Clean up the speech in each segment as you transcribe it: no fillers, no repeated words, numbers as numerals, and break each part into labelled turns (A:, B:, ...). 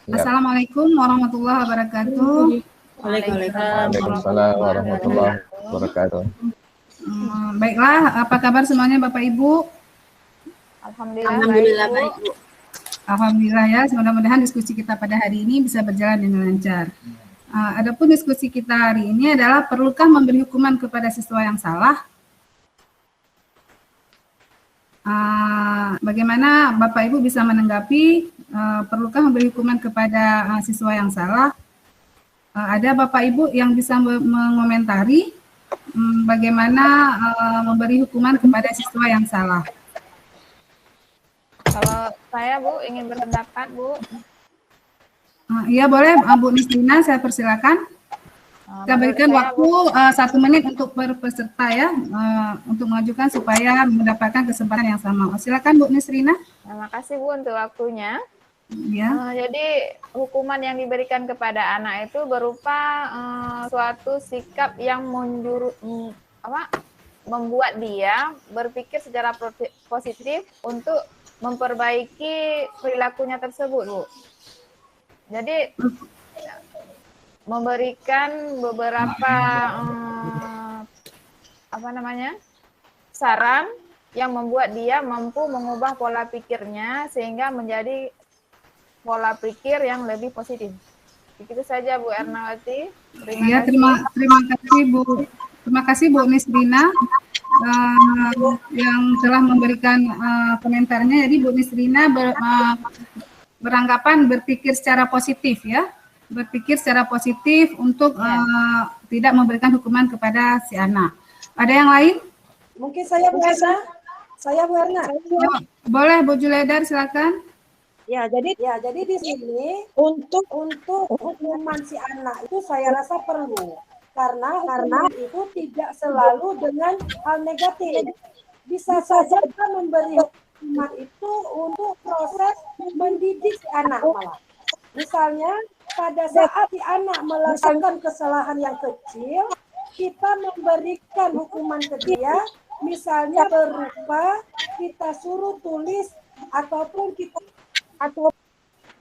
A: Ya.
B: Assalamualaikum warahmatullahi wabarakatuh.
A: Waalaikumsalam warahmatullahi wabarakatuh.
B: Baiklah, apa kabar semuanya Bapak Ibu?
C: Alhamdulillah baik, Bu.
B: Alhamdulillah ya, mudah-mudahan diskusi kita pada hari ini bisa berjalan dengan lancar. Adapun diskusi kita hari ini adalah perlukah memberi hukuman kepada siswa yang salah? Bagaimana Bapak Ibu bisa menanggapi perlukah memberi hukuman kepada siswa yang salah? Ada Bapak Ibu yang bisa mengomentari bagaimana memberi hukuman kepada siswa yang salah?
C: Kalau saya, Bu, ingin berpendapat, Bu.
B: Iya boleh, Bu Nisrina, saya persilakan. Kita berikan waktu 1 menit untuk peserta ya, untuk mengajukan supaya mendapatkan kesempatan yang sama. Silakan Bu Nisrina.
C: Terima kasih, Bu, untuk waktunya.
B: Ya.
C: Jadi hukuman yang diberikan kepada anak itu berupa suatu sikap yang membuat dia berpikir secara positif untuk memperbaiki perilakunya tersebut, Bu. Jadi memberikan beberapa saran yang membuat dia mampu mengubah pola pikirnya sehingga menjadi pola pikir yang lebih positif. Begitu saja, Bu Ernawati.
B: Terima kasih Bu. Terima kasih Bu Nisrina yang telah memberikan komentarnya. Jadi Bu Nisrina beranggapan berpikir secara positif ya, berpikir secara positif untuk tidak memberikan hukuman kepada si anak. Ada yang lain?
D: Mungkin saya Bu Erna. Saya Bu Erna.
B: Boleh Bu Juledar, silakan.
D: Ya, jadi di sini untuk hukuman si anak itu saya rasa perlu. Karena itu tidak selalu dengan hal negatif. Bisa saja kita memberi hukuman itu untuk proses mendidik si anak malah. Misalnya pada saat si anak melakukan kesalahan yang kecil, kita memberikan hukuman ke dia, misalnya berupa kita suruh tulis ataupun kita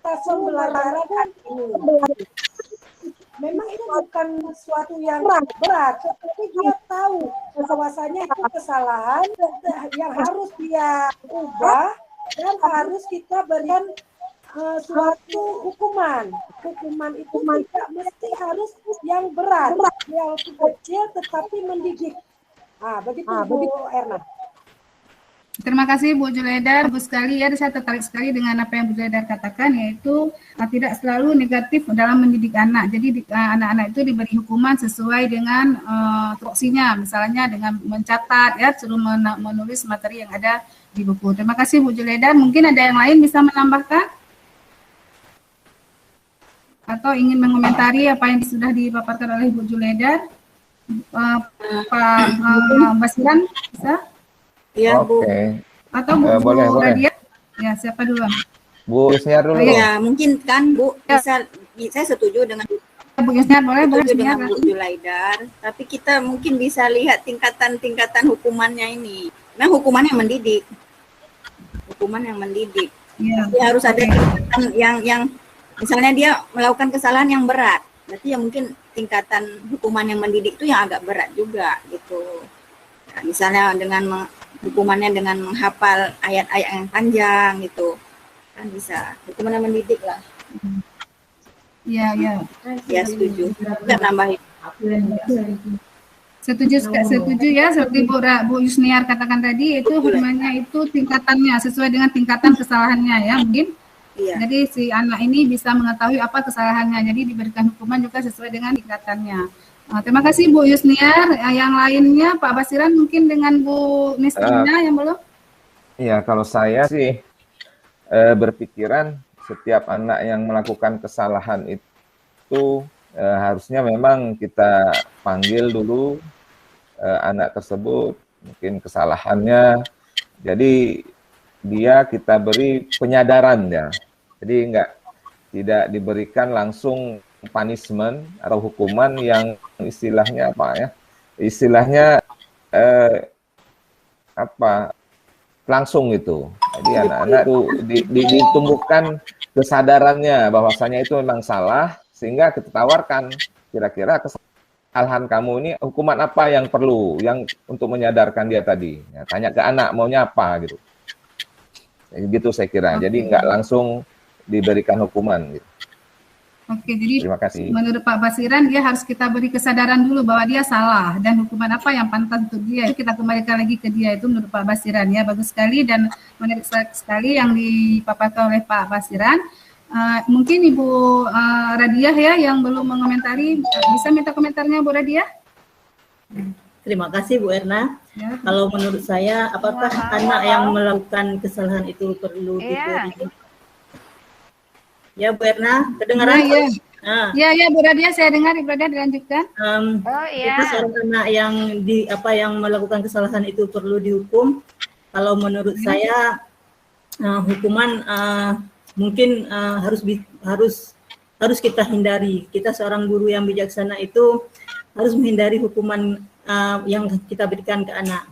D: pembelajaran ini. Memang itu bukan sesuatu yang berat, tetapi dia tahu bahwasanya itu kesalahan yang harus dia ubah dan harus kita berikan suatu hukuman. Hukuman itu tidak mesti harus yang berat, yang kecil tetapi mendidik. Begitu Bu Erna.
B: Terima kasih Bu Juledar. Bagus sekali ya, saya tertarik sekali dengan apa yang Bu Juledar katakan, yaitu tidak selalu negatif dalam mendidik anak. Jadi anak-anak itu diberi hukuman sesuai dengan tupoksinya, misalnya dengan mencatat ya, suruh menulis materi yang ada di buku. Terima kasih Bu Juledar. Mungkin ada yang lain bisa menambahkan atau ingin mengomentari apa yang sudah dipaparkan oleh Bu Juledar? Pak Basiran bisa?
A: Ya, Bu. Oke.
B: Atau Bu Radia? Ya, siapa dulu?
A: Bu Yusniar dulu.
E: Ya, mungkin kan Bu bisa, saya setuju dengan
B: Bu Yusniar, boleh
E: dengan Bu Julaidar, tapi kita mungkin bisa lihat tingkatan hukumannya ini. Nah, hukuman yang mendidik. Hukuman yang mendidik.
B: Ya.
E: Jadi harus ada tingkatan yang misalnya dia melakukan kesalahan yang berat. Berarti ya mungkin tingkatan hukuman yang mendidik itu yang agak berat juga gitu. Nah, misalnya dengan hukumannya dengan menghafal ayat-ayat yang panjang gitu, kan bisa hukuman yang mendidik lah.
B: Iya.
E: Ya setuju. Nggak nambahin.
B: Setuju ya, seperti Bu Yusniar katakan tadi, itu hukumannya itu tingkatannya sesuai dengan tingkatan kesalahannya ya mungkin. Iya. Jadi si anak ini bisa mengetahui apa kesalahannya, jadi diberikan hukuman juga sesuai dengan tingkatannya. Terima kasih Bu Yusniar. Yang lainnya Pak Basiran mungkin dengan Bu Nisrina yang belum?
A: Iya, kalau saya sih berpikiran setiap anak yang melakukan kesalahan itu harusnya memang kita panggil dulu anak tersebut, mungkin kesalahannya. Jadi kita beri penyadaran ya. Jadi tidak diberikan langsung punishment atau hukuman yang istilahnya apa ya? Istilahnya langsung gitu. Jadi anak-anak itu ditumbuhkan kesadarannya bahwasanya itu memang salah, sehingga kita tawarkan kira-kira kesalahan kamu ini hukuman apa yang perlu, yang untuk menyadarkan dia tadi. Ya, tanya ke anak maunya apa gitu. Gitu saya kira. Jadi nggak langsung diberikan hukuman. Gitu.
B: Oke, jadi
A: terima kasih.
B: Menurut Pak Basiran, dia harus kita beri kesadaran dulu bahwa dia salah dan hukuman apa yang pantas untuk dia. Itu kita kembalikan lagi ke dia, itu menurut Pak Basiran ya. Bagus sekali dan menarik sekali yang dipaparkan oleh Pak Basiran. Mungkin Ibu Radiah ya yang belum mengomentari, bisa minta komentarnya Bu Radiah?
F: Terima kasih Bu Erna. Ya. Kalau menurut saya, apakah anak yang melakukan kesalahan itu perlu diberi? Ya Bu Erna, kedengaran?
B: Ya, Bu Radiah, saya dengar. Ibu Radiah dilanjutkan.
F: Kita seorang anak yang melakukan kesalahan itu perlu dihukum. Kalau menurut saya hukuman mungkin harus kita hindari. Kita seorang guru yang bijaksana itu harus menghindari hukuman yang kita berikan ke anak.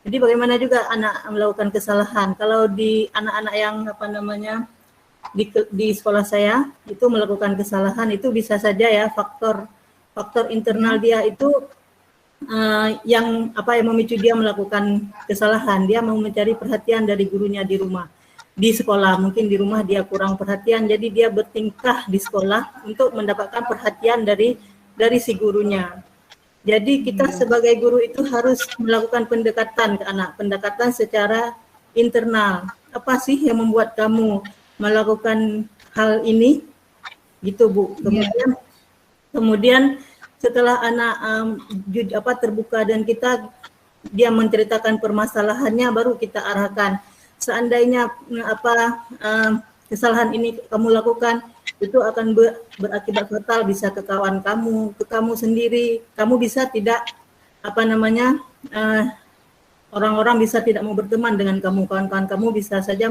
F: Jadi bagaimana juga anak melakukan kesalahan. Kalau di anak-anak yang di sekolah saya itu melakukan kesalahan, itu bisa saja ya faktor internal dia itu yang memicu dia melakukan kesalahan. Dia mau mencari perhatian dari gurunya di rumah, di sekolah. Mungkin di rumah dia kurang perhatian, jadi dia bertingkah di sekolah untuk mendapatkan perhatian dari si gurunya. Jadi kita sebagai guru itu harus melakukan pendekatan ke anak, pendekatan secara internal. Apa sih yang membuat kamu melakukan hal ini? Gitu Bu. Kemudian setelah anak terbuka dan dia menceritakan permasalahannya, baru kita arahkan. Seandainya kesalahan ini kamu lakukan, itu akan berakibat fatal, bisa ke kawan kamu, ke kamu sendiri. Kamu bisa tidak orang-orang bisa tidak mau berteman dengan kamu, kawan-kawan kamu bisa saja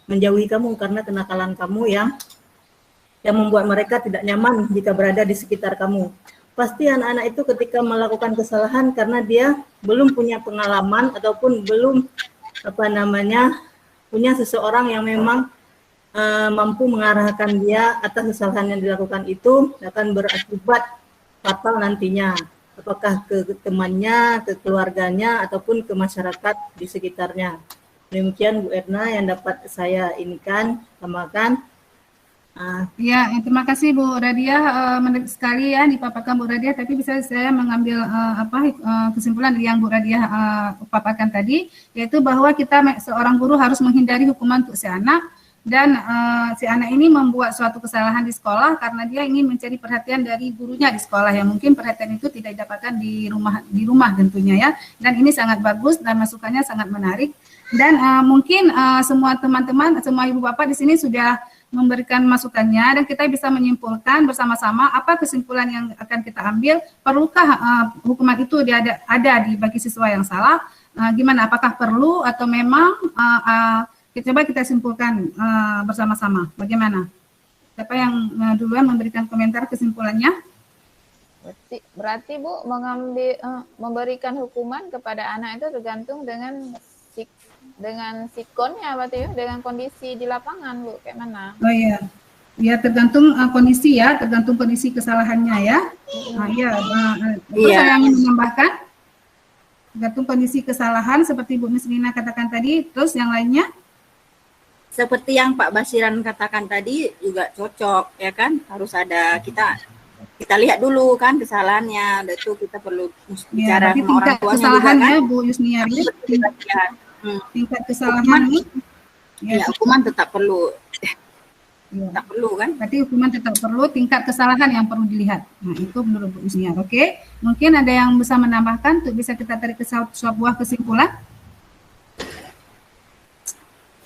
F: menjauhi kamu karena kenakalan kamu yang membuat mereka tidak nyaman jika berada di sekitar kamu. Pasti anak-anak itu ketika melakukan kesalahan karena dia belum punya pengalaman ataupun belum punya seseorang yang memang mampu mengarahkan dia atas kesalahan yang dilakukan itu akan berakibat fatal nantinya. Apakah ke temannya, ke keluarganya, ataupun ke masyarakat di sekitarnya. Demikian Bu Erna yang dapat saya tambahkan.
B: Ya, terima kasih Bu Radiah, menarik sekali ya dipaparkan Bu Radiah, tapi bisa saya mengambil kesimpulan dari yang Bu Radiah paparkan tadi, yaitu bahwa kita seorang guru harus menghindari hukuman untuk si anak, dan si anak ini membuat suatu kesalahan di sekolah karena dia ingin mencari perhatian dari gurunya di sekolah, yang mungkin perhatian itu tidak didapatkan di rumah tentunya ya. Dan ini sangat bagus dan masukannya sangat menarik. Dan mungkin semua teman-teman, semua ibu bapak di sini sudah memberikan masukannya, dan kita bisa menyimpulkan bersama-sama apa kesimpulan yang akan kita ambil. Perlukah hukuman itu ada bagi siswa yang salah? Gimana? Apakah perlu atau memang coba kita simpulkan bersama-sama. Bagaimana? Siapa yang duluan memberikan komentar kesimpulannya?
C: Berarti Bu, memberikan hukuman kepada anak itu tergantung dengan sikonnya, berarti ya, dengan kondisi di lapangan Bu, kayak mana?
B: Oh iya. Ya, tergantung kondisi ya, tergantung kondisi kesalahannya ya. Saya ingin menambahkan, tergantung kondisi kesalahan seperti Bu Mislina katakan tadi, terus yang lainnya?
E: Seperti yang Pak Basiran katakan tadi juga cocok ya kan, harus ada kita lihat dulu kan kesalahannya, itu kita perlu bicara sama orang tuanya
B: kesalahannya
E: juga, kan?
B: Bu Yusniari, tingkat kesalahan
E: hukuman tetap perlu. Tak perlu kan?
B: Berarti hukuman tetap perlu, tingkat kesalahan yang perlu dilihat. Nah, itu menurut Bu Yusniari. Oke, mungkin ada yang bisa menambahkan untuk bisa kita tarik ke sebuah kesimpulan?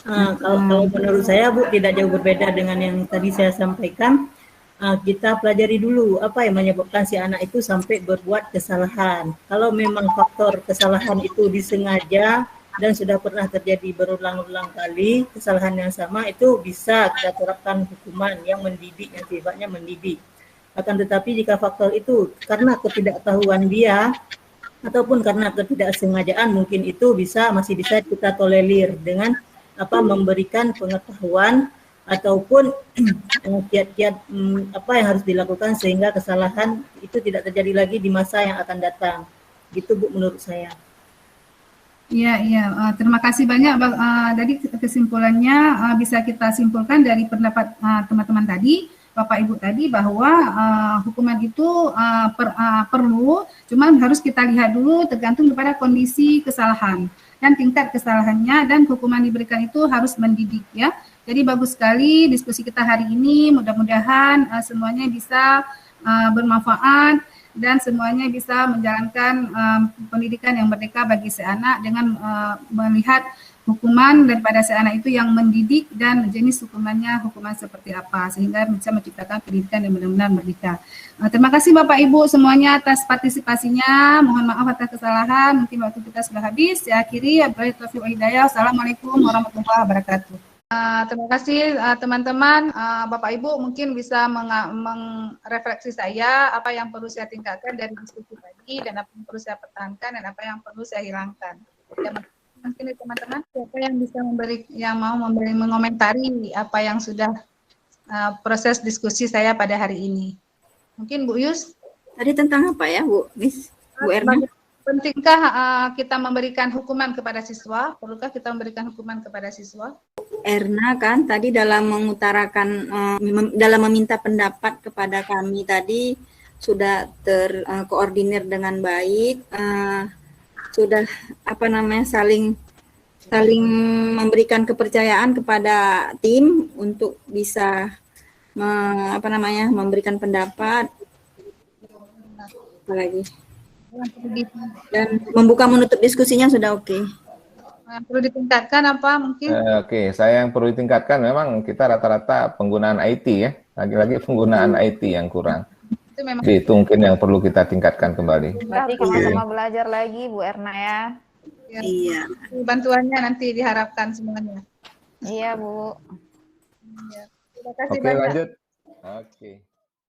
F: Kalau menurut saya Bu, tidak jauh berbeda dengan yang tadi saya sampaikan. Kita pelajari dulu apa yang menyebabkan si anak itu sampai berbuat kesalahan. Kalau memang faktor kesalahan itu disengaja dan sudah pernah terjadi berulang-ulang kali kesalahan yang sama, itu bisa kita terapkan hukuman yang mendidik, yang sifatnya mendidik. Akan tetapi jika faktor itu karena ketidaktahuan dia ataupun karena ketidaksengajaan, mungkin itu masih bisa kita tolerir dengan memberikan pengetahuan ataupun kiat-kiat apa yang harus dilakukan sehingga kesalahan itu tidak terjadi lagi di masa yang akan datang. Gitu Bu menurut saya.
B: Iya, iya. Terima kasih banyak. Jadi kesimpulannya bisa kita simpulkan dari pendapat teman-teman tadi, Bapak Ibu tadi, bahwa hukuman itu perlu, cuman harus kita lihat dulu tergantung kepada kondisi kesalahan dan tingkat kesalahannya, dan hukuman diberikan itu harus mendidik ya. Jadi bagus sekali diskusi kita hari ini. Mudah-mudahan semuanya bisa bermanfaat dan semuanya bisa menjalankan pendidikan yang merdeka bagi si anak dengan melihat hukuman daripada si anak itu yang mendidik dan jenis hukumannya hukuman seperti apa, sehingga bisa menciptakan pendidikan yang benar-benar merdeka. Terima kasih Bapak Ibu semuanya atas partisipasinya. Mohon maaf atas kesalahan, mungkin waktu kita sudah habis. Saya akhiri. Assalamualaikum warahmatullahi wabarakatuh. Terima kasih teman-teman. Bapak Ibu mungkin bisa mengrefleksi saya apa yang perlu saya tingkatkan dari diskusi tadi dan apa yang perlu saya pertahankan dan apa yang perlu saya hilangkan. Dan mungkin teman-teman siapa yang bisa mengomentari apa yang sudah proses diskusi saya pada hari ini. Mungkin Bu Yus.
E: Tadi tentang apa ya Bu Erna?
B: Pentingkah kita memberikan hukuman kepada siswa? Perlukah kita memberikan hukuman kepada siswa?
E: Erna kan tadi dalam mengutarakan, dalam meminta pendapat kepada kami tadi sudah terkoordinir dengan baik, sudah saling memberikan kepercayaan kepada tim untuk bisa memberikan pendapat, apalagi dan membuka menutup diskusinya sudah oke.
B: Perlu ditingkatkan apa mungkin?
A: Oke, saya yang perlu ditingkatkan memang kita rata-rata penggunaan IT ya, lagi-lagi penggunaan IT yang kurang.
B: Itu memang.
A: Jadi itu mungkin yang perlu kita tingkatkan kembali.
C: Berarti sama-sama belajar lagi Bu Erna ya.
E: Iya.
B: Bantuannya nanti diharapkan semuanya.
C: Iya Bu.
B: Terima kasih
A: Oke,
B: banyak.
A: lanjut. Oke.